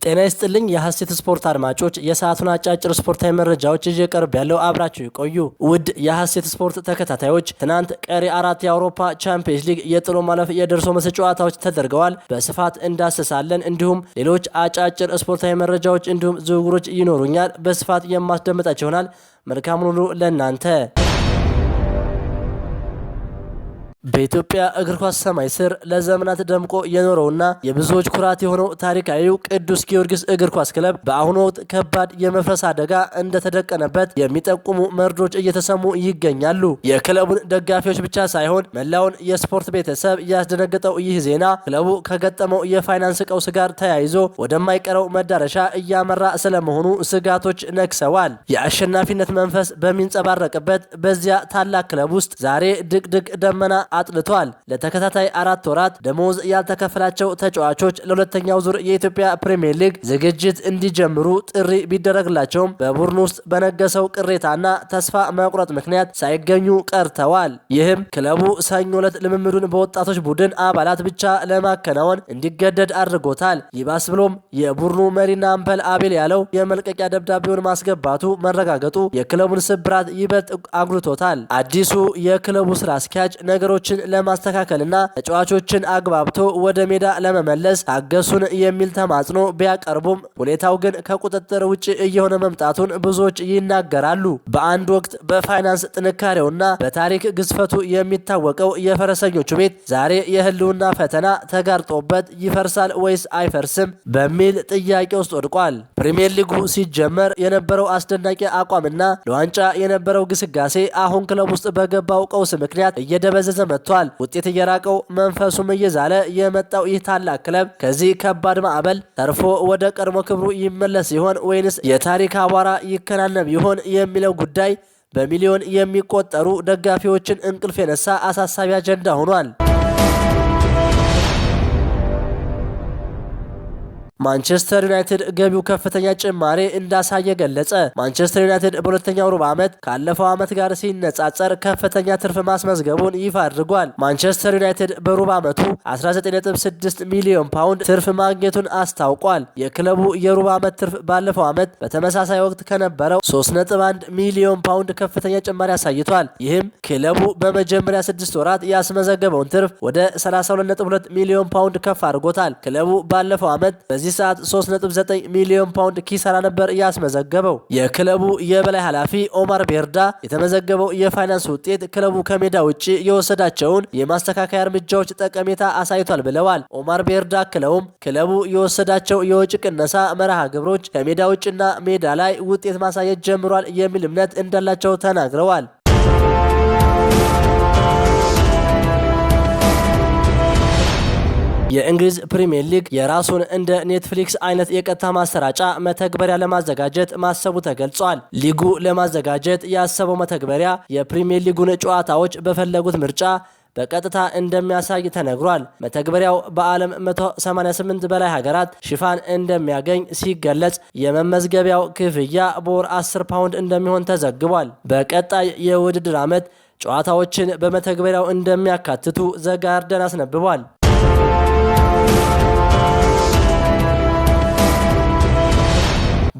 ጤና ይስጥልኝ የሐሴት ስፖርት አድማጮች የሰዓቱን አጫጭር ስፖርታዊ መረጃዎች ይዤ ቀርብ ያለው አብራችሁ ይቆዩ። ውድ የሐሴት ስፖርት ተከታታዮች ትናንት ቀሪ 4 የአውሮፓ ቻምፒየንስ ሊግ የጥሎ ማለፍ የደርሶ መልስ ጨዋታዎች ተደርገዋል። በስፋት እንዳሰሳለን። እንዲሁም ሌሎች አጫጭር ስፖርታዊ መረጃዎች እንዲሁም ዝውውሮች ይኖሩኛል። በስፋት የማስደምጣችሁ ይሆናል። መልካም ሁሉ ለእናንተ። በኢትዮጵያ እግር ኳስ ሰማይ ስር ለዘመናት ደምቆ የኖረውና የብዙዎች ኩራት የሆነው ታሪካዊው ቅዱስ ጊዮርጊስ እግር ኳስ ክለብ በአሁኑ ወቅት ከባድ የመፍረስ አደጋ እንደተደቀነበት የሚጠቁሙ መርዶች እየተሰሙ ይገኛሉ። የክለቡን ደጋፊዎች ብቻ ሳይሆን መላውን የስፖርት ቤተሰብ ያስደነገጠው ይህ ዜና ክለቡ ከገጠመው የፋይናንስ ቀውስ ጋር ተያይዞ ወደማይቀረው መዳረሻ እያመራ ስለመሆኑ ስጋቶች ነግሰዋል። የአሸናፊነት መንፈስ በሚንጸባረቅበት በዚያ ታላቅ ክለብ ውስጥ ዛሬ ድቅድቅ ደመና አጥልቷል። ለተከታታይ 4 ወራት ደሞዝ ያልተከፈላቸው ተጫዋቾች ለሁለተኛው ዙር የኢትዮጵያ ፕሪሚየር ሊግ ዝግጅት እንዲጀምሩ ጥሪ ቢደረግላቸውም በቡድኑ ውስጥ በነገሰው ቅሬታና ተስፋ መቁረጥ ምክንያት ሳይገኙ ቀርተዋል። ይህም ክለቡ ሰኞ ዕለት ልምምዱን በወጣቶች ቡድን አባላት ብቻ ለማከናወን እንዲገደድ አድርጎታል። ይባስ ብሎም የቡድኑ መሪና አምበል አቤል ያለው የመልቀቂያ ደብዳቤውን ማስገባቱ መረጋገጡ የክለቡን ስብራት ይበልጥ አጉልቶታል። አዲሱ የክለቡ ስራ አስኪያጅ ነገሮችን ለማስተካከልና ተጫዋቾችን አግባብቶ ወደ ሜዳ ለመመለስ ታገሱን የሚል ተማጽኖ ቢያቀርቡም ሁኔታው ግን ከቁጥጥር ውጭ እየሆነ መምጣቱን ብዙዎች ይናገራሉ። በአንድ ወቅት በፋይናንስ ጥንካሬውና በታሪክ ግዝፈቱ የሚታወቀው የፈረሰኞቹ ቤት ዛሬ የህልውና ፈተና ተጋርጦበት ይፈርሳል ወይስ አይፈርስም በሚል ጥያቄ ውስጥ ወድቋል። ፕሪሚየር ሊጉ ሲጀመር የነበረው አስደናቂ አቋምና ለዋንጫ የነበረው ግስጋሴ አሁን ክለብ ውስጥ በገባው ቀውስ ምክንያት እየደበዘዘ መጥቷል። ውጤት እየራቀው መንፈሱም እየዛለ የመጣው ይህ ታላቅ ክለብ ከዚህ ከባድ ማዕበል ተርፎ ወደ ቀድሞ ክብሩ ይመለስ ይሆን ወይንስ የታሪክ አቧራ ይከናነብ ይሆን የሚለው ጉዳይ በሚሊዮን የሚቆጠሩ ደጋፊዎችን እንቅልፍ የነሳ አሳሳቢ አጀንዳ ሆኗል። ማንቸስተር ዩናይትድ ገቢው ከፍተኛ ጭማሬ እንዳሳየ ገለጸ። ማንቸስተር ዩናይትድ በሁለተኛው ሩብ ዓመት ካለፈው ዓመት ጋር ሲነጻጸር ከፍተኛ ትርፍ ማስመዝገቡን ይፋ አድርጓል። ማንቸስተር ዩናይትድ በሩብ ዓመቱ 19.6 ሚሊዮን ፓውንድ ትርፍ ማግኘቱን አስታውቋል። የክለቡ የሩብ ዓመት ትርፍ ባለፈው ዓመት በተመሳሳይ ወቅት ከነበረው 3.1 ሚሊዮን ፓውንድ ከፍተኛ ጭማሬ አሳይቷል። ይህም ክለቡ በመጀመሪያ 6 ወራት ያስመዘገበውን ትርፍ ወደ 32.2 ሚሊዮን ፓውንድ ከፍ አድርጎታል። ክለቡ ባለፈው ዓመት በዚህ ሰዓት 3.9 ሚሊዮን ፓውንድ ኪሳራ ነበር ያስመዘገበው። የክለቡ የበላይ ኃላፊ ኦማር ቤርዳ የተመዘገበው የፋይናንስ ውጤት ክለቡ ከሜዳ ውጪ የወሰዳቸውን የማስተካከያ እርምጃዎች ጠቀሜታ አሳይቷል ብለዋል። ኦማር ቤርዳ አክለውም ክለቡ የወሰዳቸው የወጪ ቅነሳ መርሃ ግብሮች ከሜዳ ውጭና ሜዳ ላይ ውጤት ማሳየት ጀምሯል የሚል እምነት እንዳላቸው ተናግረዋል። የእንግሊዝ ፕሪሚየር ሊግ የራሱን እንደ ኔትፍሊክስ አይነት የቀጥታ ማሰራጫ መተግበሪያ ለማዘጋጀት ማሰቡ ተገልጿል። ሊጉ ለማዘጋጀት ያሰበው መተግበሪያ የፕሪሚየር ሊጉን ጨዋታዎች በፈለጉት ምርጫ በቀጥታ እንደሚያሳይ ተነግሯል። መተግበሪያው በዓለም 188 በላይ ሀገራት ሽፋን እንደሚያገኝ ሲገለጽ የመመዝገቢያው ክፍያ በወር 10 ፓውንድ እንደሚሆን ተዘግቧል። በቀጣይ የውድድር ዓመት ጨዋታዎችን በመተግበሪያው እንደሚያካትቱ ዘ ጋርዲያን አስነብቧል።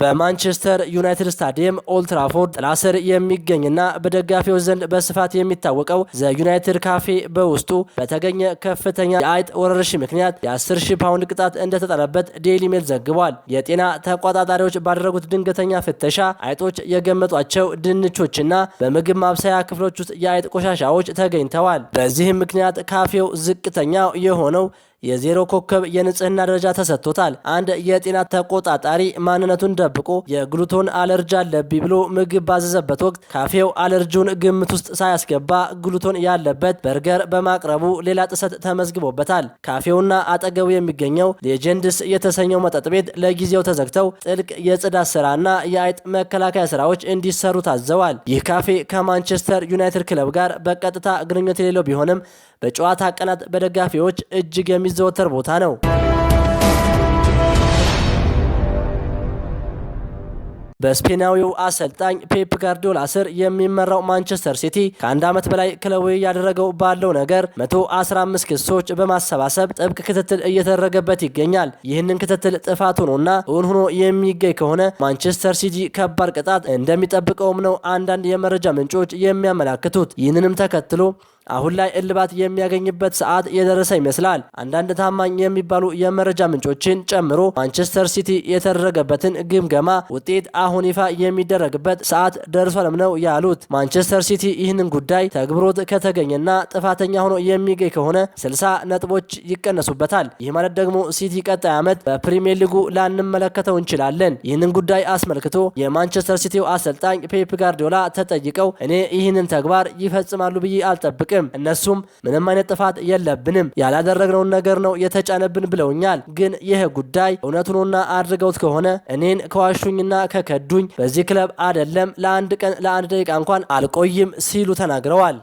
በማንቸስተር ዩናይትድ ስታዲየም ኦልድ ትራፎርድ ጥላ ስር የሚገኝና በደጋፊዎች ዘንድ በስፋት የሚታወቀው ዘ ዩናይትድ ካፌ በውስጡ በተገኘ ከፍተኛ የአይጥ ወረርሽኝ ምክንያት የ10,000 ፓውንድ ቅጣት እንደተጣለበት ዴይሊ ሜል ዘግቧል። የጤና ተቆጣጣሪዎች ባደረጉት ድንገተኛ ፍተሻ አይጦች የገመጧቸው ድንቾችና በምግብ ማብሰያ ክፍሎች ውስጥ የአይጥ ቆሻሻዎች ተገኝተዋል። በዚህም ምክንያት ካፌው ዝቅተኛ የሆነው የዜሮ ኮከብ የንጽህና ደረጃ ተሰጥቶታል። አንድ የጤና ተቆጣጣሪ ማንነቱን ደብቆ የግሉቶን አለርጂ አለብኝ ብሎ ምግብ ባዘዘበት ወቅት ካፌው አለርጂውን ግምት ውስጥ ሳያስገባ ግሉቶን ያለበት በርገር በማቅረቡ ሌላ ጥሰት ተመዝግቦበታል። ካፌውና አጠገቡ የሚገኘው ሌጀንድስ የተሰኘው መጠጥ ቤት ለጊዜው ተዘግተው ጥልቅ የጽዳት ስራና የአይጥ መከላከያ ስራዎች እንዲሰሩ ታዘዋል። ይህ ካፌ ከማንቸስተር ዩናይትድ ክለብ ጋር በቀጥታ ግንኙነት የሌለው ቢሆንም በጨዋታ ቀናት በደጋፊዎች እጅግ የሚዘወተር ቦታ ነው። በስፔናዊው አሰልጣኝ ፔፕ ጋርዲዮላ ስር የሚመራው ማንቸስተር ሲቲ ከአንድ ዓመት በላይ ክለቡ ያደረገው ባለው ነገር 115 ክሶች በማሰባሰብ ጥብቅ ክትትል እየተደረገበት ይገኛል። ይህንን ክትትል ጥፋት ሆኖና እውን ሆኖ የሚገኝ ከሆነ ማንቸስተር ሲቲ ከባድ ቅጣት እንደሚጠብቀውም ነው አንዳንድ የመረጃ ምንጮች የሚያመላክቱት። ይህንንም ተከትሎ አሁን ላይ እልባት የሚያገኝበት ሰዓት የደረሰ ይመስላል። አንዳንድ ታማኝ የሚባሉ የመረጃ ምንጮችን ጨምሮ ማንቸስተር ሲቲ የተደረገበትን ግምገማ ውጤት አሁን ይፋ የሚደረግበት ሰዓት ደርሷልም ነው ያሉት። ማንቸስተር ሲቲ ይህንን ጉዳይ ተግብሮት ከተገኘና ጥፋተኛ ሆኖ የሚገኝ ከሆነ 60 ነጥቦች ይቀነሱበታል። ይህ ማለት ደግሞ ሲቲ ቀጣይ ዓመት በፕሪሚየር ሊጉ ላንመለከተው እንችላለን። ይህንን ጉዳይ አስመልክቶ የማንቸስተር ሲቲው አሰልጣኝ ፔፕ ጋርዲዮላ ተጠይቀው እኔ ይህንን ተግባር ይፈጽማሉ ብዬ አልጠብቅም፣ እነሱም ምንም አይነት ጥፋት የለብንም፣ ያላደረግነውን ነገር ነው የተጫነብን ብለውኛል። ግን ይህ ጉዳይ እውነት ሆኖና አድርገውት ከሆነ እኔን ከዋሹኝና ከከዱኝ በዚህ ክለብ አይደለም ለአንድ ቀን ለአንድ ደቂቃ እንኳን አልቆይም ሲሉ ተናግረዋል።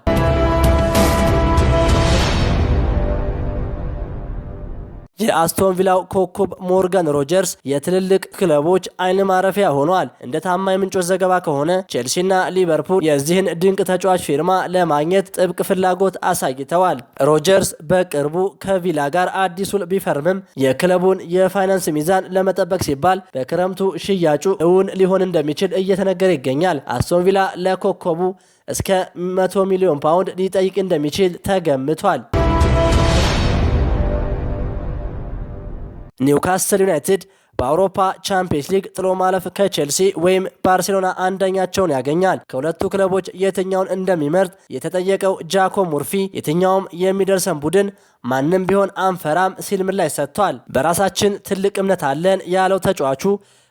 የአስቶን ቪላው ኮከብ ሞርጋን ሮጀርስ የትልልቅ ክለቦች አይን ማረፊያ ሆኗል። እንደ ታማኝ ምንጮች ዘገባ ከሆነ ቼልሲና ሊቨርፑል የዚህን ድንቅ ተጫዋች ፊርማ ለማግኘት ጥብቅ ፍላጎት አሳይተዋል። ሮጀርስ በቅርቡ ከቪላ ጋር አዲስ ውል ቢፈርምም የክለቡን የፋይናንስ ሚዛን ለመጠበቅ ሲባል በክረምቱ ሽያጩ እውን ሊሆን እንደሚችል እየተነገረ ይገኛል። አስቶን ቪላ ለኮከቡ እስከ 100 ሚሊዮን ፓውንድ ሊጠይቅ እንደሚችል ተገምቷል። ኒውካስል ዩናይትድ በአውሮፓ ቻምፒየንስ ሊግ ጥሎ ማለፍ ከቼልሲ ወይም ባርሴሎና አንደኛቸውን ያገኛል። ከሁለቱ ክለቦች የትኛውን እንደሚመርጥ የተጠየቀው ጃኮብ ሙርፊ የትኛውም የሚደርሰን ቡድን ማንም ቢሆን አንፈራም ሲል ምላሽ ሰጥቷል። በራሳችን ትልቅ እምነት አለን ያለው ተጫዋቹ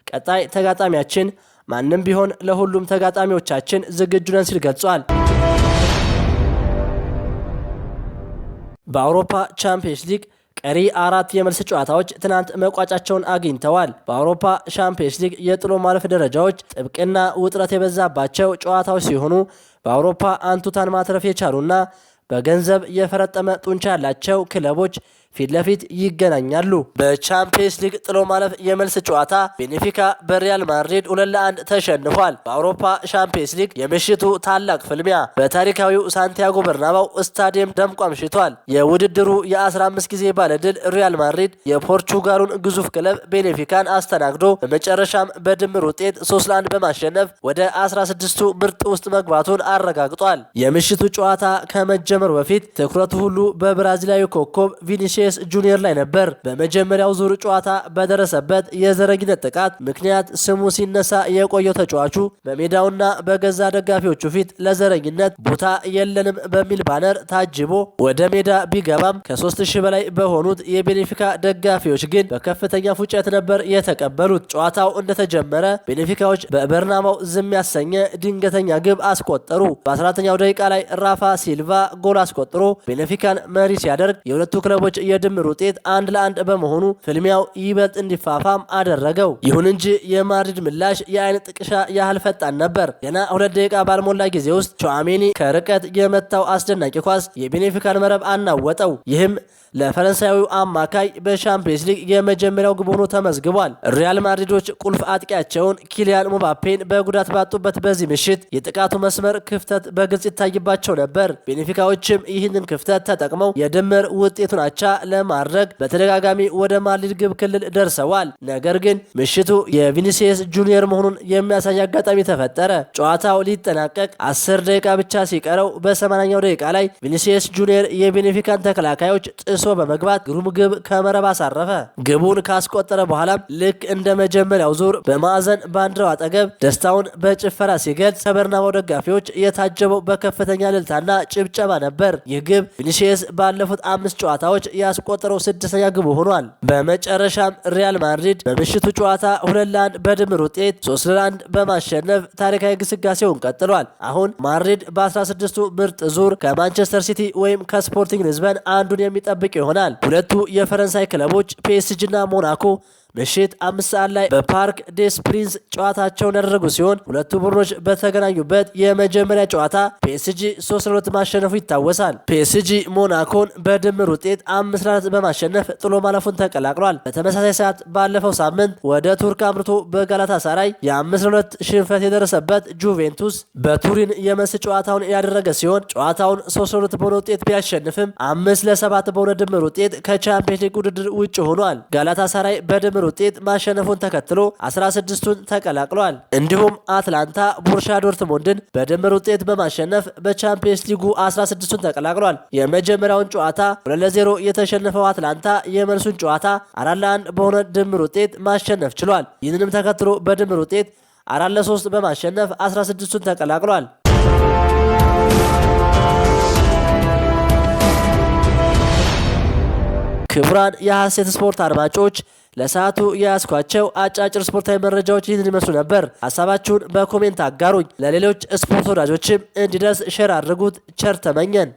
ቀጣይ ተጋጣሚያችን ማንም ቢሆን ለሁሉም ተጋጣሚዎቻችን ዝግጁ ነን ሲል ገልጿል። በአውሮፓ ቻምፒየንስ ሊግ ቀሪ 4 የመልስ ጨዋታዎች ትናንት መቋጫቸውን አግኝተዋል። በአውሮፓ ሻምፒየንስ ሊግ የጥሎ ማለፍ ደረጃዎች ጥብቅና ውጥረት የበዛባቸው ጨዋታዎች ሲሆኑ በአውሮፓ አንቱታን ማትረፍ የቻሉና በገንዘብ የፈረጠመ ጡንቻ ያላቸው ክለቦች ፊት ለፊት ይገናኛሉ። በቻምፒየንስ ሊግ ጥሎ ማለፍ የመልስ ጨዋታ ቤኔፊካ በሪያል ማድሪድ 2-1 ተሸንፏል። በአውሮፓ ሻምፒየንስ ሊግ የምሽቱ ታላቅ ፍልሚያ በታሪካዊው ሳንቲያጎ በርናባው ስታዲየም ደምቆ አምሽቷል። የውድድሩ የ15 ጊዜ ባለድል ሪያል ማድሪድ የፖርቹጋሉን ግዙፍ ክለብ ቤኔፊካን አስተናግዶ በመጨረሻም በድምር ውጤት 3-1 በማሸነፍ ወደ 16ቱ ምርጥ ውስጥ መግባቱን አረጋግጧል። የምሽቱ ጨዋታ ከመጀመሩ በፊት ትኩረቱ ሁሉ በብራዚላዊ ኮከብ ቪኒሲየስ ጁኒየር ላይ ነበር። በመጀመሪያው ዙር ጨዋታ በደረሰበት የዘረኝነት ጥቃት ምክንያት ስሙ ሲነሳ የቆየው ተጫዋቹ በሜዳውና በገዛ ደጋፊዎቹ ፊት ለዘረኝነት ቦታ የለንም በሚል ባነር ታጅቦ ወደ ሜዳ ቢገባም ከ3000 በላይ በሆኑት የቤኔፊካ ደጋፊዎች ግን በከፍተኛ ፉጨት ነበር የተቀበሉት። ጨዋታው እንደተጀመረ ቤኔፊካዎች በበርናባው ዝም ያሰኘ ድንገተኛ ግብ አስቆጠሩ። በ14ኛው ደቂቃ ላይ ራፋ ሲልቫ ጎል አስቆጥሮ ቤኔፊካን መሪ ሲያደርግ የሁለቱ ክለቦች የድምር ውጤት 1-1 በመሆኑ ፍልሚያው ይበልጥ እንዲፋፋም አደረገው። ይሁን እንጂ የማድሪድ ምላሽ የአይን ጥቅሻ ያህል ፈጣን ነበር። ገና 2 ደቂቃ ባልሞላ ጊዜ ውስጥ ቹአሜኒ ከርቀት የመታው አስደናቂ ኳስ የቤኔፊካን መረብ አናወጠው። ይህም ለፈረንሳዊው አማካይ በሻምፒየንስ ሊግ የመጀመሪያው ግብ ሆኖ ተመዝግቧል። ሪያል ማድሪዶች ቁልፍ አጥቂያቸውን ኪሊያን ሙባፔን በጉዳት ባጡበት በዚህ ምሽት የጥቃቱ መስመር ክፍተት በግልጽ ይታይባቸው ነበር። ቤኔፊካዎችም ይህንን ክፍተት ተጠቅመው የድምር ውጤቱን አቻ ለማድረግ በተደጋጋሚ ወደ ማድሪድ ግብ ክልል ደርሰዋል። ነገር ግን ምሽቱ የቪኒሲየስ ጁኒየር መሆኑን የሚያሳይ አጋጣሚ ተፈጠረ። ጨዋታው ሊጠናቀቅ 10 ደቂቃ ብቻ ሲቀረው በ80ኛው ደቂቃ ላይ ቪኒሲየስ ጁኒየር የቤኔፊካን ተከላካዮች ጥሶ በመግባት ግሩም ግብ ከመረብ አሳረፈ። ግቡን ካስቆጠረ በኋላም ልክ እንደ መጀመሪያው ዙር በማዕዘን ባንዲራው አጠገብ ደስታውን በጭፈራ ሲገልጽ ከበርናባው ደጋፊዎች የታጀበው በከፍተኛ እልልታና ጭብጨባ ነበር። ይህ ግብ ቪኒሲየስ ባለፉት 5 ጨዋታዎች ያስቆጠረው 6ኛ ግቡ ሆኗል። በመጨረሻም ሪያል ማድሪድ በምሽቱ ጨዋታ 2-1 በድምር ውጤት 3-1 በማሸነፍ ታሪካዊ ግስጋሴውን ቀጥሏል። አሁን ማድሪድ በ16ቱ ምርጥ ዙር ከማንቸስተር ሲቲ ወይም ከስፖርቲንግ ሊዝበን አንዱን የሚጠብቅ ይሆናል። ሁለቱ የፈረንሳይ ክለቦች ፒኤስጂ እና ሞናኮ ምሽት 5 ሰዓት ላይ በፓርክ ዴስ ፕሪንስ ጨዋታቸውን ያደረጉ ሲሆን ሁለቱ ቡድኖች በተገናኙበት የመጀመሪያ ጨዋታ ፒኤስጂ 3-2 ማሸነፉ ይታወሳል። ፒኤስጂ ሞናኮን በድምር ውጤት 5-4 በማሸነፍ ጥሎ ማለፉን ተቀላቅሏል። በተመሳሳይ ሰዓት ባለፈው ሳምንት ወደ ቱርክ አምርቶ በጋላታሳራይ የ5-2 ሽንፈት የደረሰበት ጁቬንቱስ በቱሪን የመልስ ጨዋታውን ያደረገ ሲሆን ጨዋታውን 3-2 በሆነ ውጤት ቢያሸንፍም 5-7 በሆነ ድምር ውጤት ከቻምፒየንስ ሊግ ውድድር ውጭ ሆኗል። ጋላታሳራይ በድምር ውጤት ማሸነፉን ተከትሎ 16ቱን ተቀላቅሏል። እንዲሁም አትላንታ ቦሩሲያ ዶርትሙንድን በድምር ውጤት በማሸነፍ በቻምፒየንስ ሊጉ 16ቱን ተቀላቅሏል። የመጀመሪያውን ጨዋታ 2-0 የተሸነፈው አትላንታ የመልሱን ጨዋታ 4-1 በሆነ ድምር ውጤት ማሸነፍ ችሏል። ይህንንም ተከትሎ በድምር ውጤት 4-3 በማሸነፍ 16ቱን ተቀላቅሏል። ክቡራን የሐሴት ስፖርት አድማጮች ለሰዓቱ የያዝኳቸው አጫጭር ስፖርታዊ መረጃዎች ይህንን ይመስሉ ነበር። ሀሳባችሁን በኮሜንት አጋሩኝ። ለሌሎች ስፖርት ወዳጆችም እንዲደርስ ሼር አድርጉት። ቸር ተመኘን።